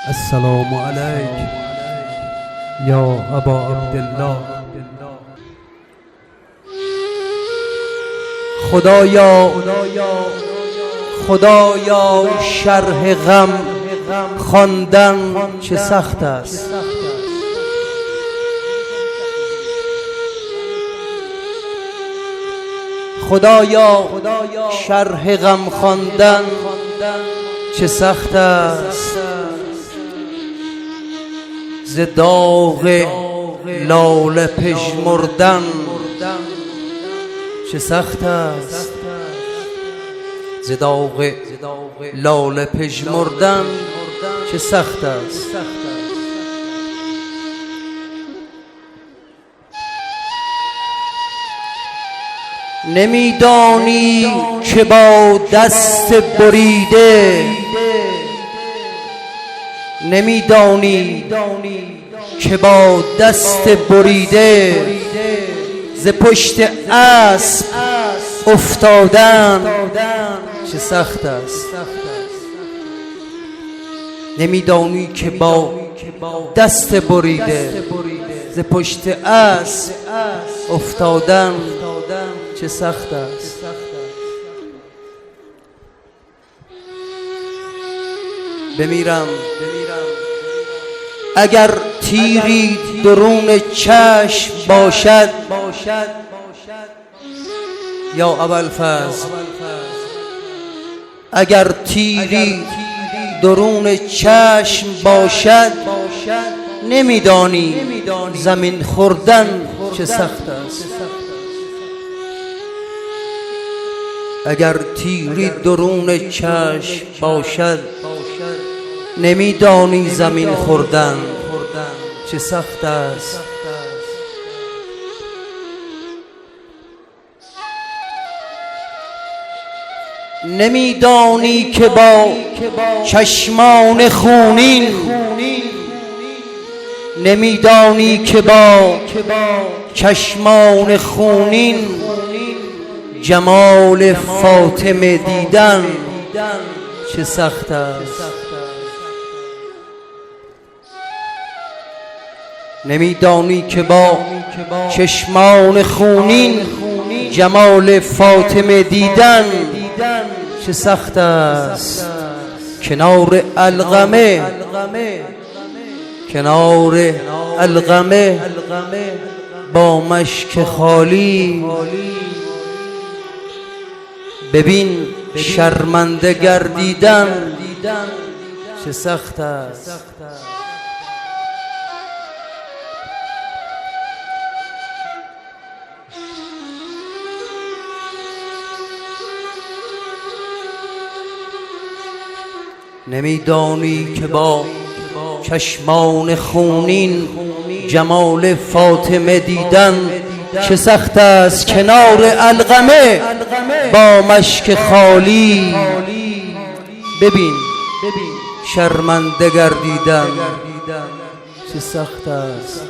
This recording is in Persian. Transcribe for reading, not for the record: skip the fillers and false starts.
السلام عليك يا أبا عبد الله. خدایا شرح غم خواندن چه سخت است. خدایا شرح غم خواندن چه سخت است. ز داغ لاله پژمردن چه سخت است. ز داغ لاله پژمردن چه سخت است. نمیدانی که با دست بریده، نمیدانی که با دست بریده ز پشت اسب افتادن چه سخت است. نمیدانی که با دست بریده ز پشت اسب افتادن چه سخت است. بمیرم اگر تیری درون چشم باشد یا ابوالفضل، اگر تیری درون چشم باشد نمیدانی زمین خوردن چه سخت است. اگر تیری درون چشم باشد نمیدانی زمین خوردن چه سخت است. نمیدانی که با چشمان خونین، نمیدانی که با چشمان خونین جمال فاطمه دیدن چه سخت است. نمیدانی که با چشمان خونین جمال فاطمه دیدن چه سخت است. کنار القمه، کنار القمه با مشک خالی ببین شرمنده گردیدن چه سخت است. نمیدانی که با چشمان خونین جمال فاطمه دیدن چه سخت است. کنار القمه با مشک خالی ببین شرمنده گردیدن چه سخت است.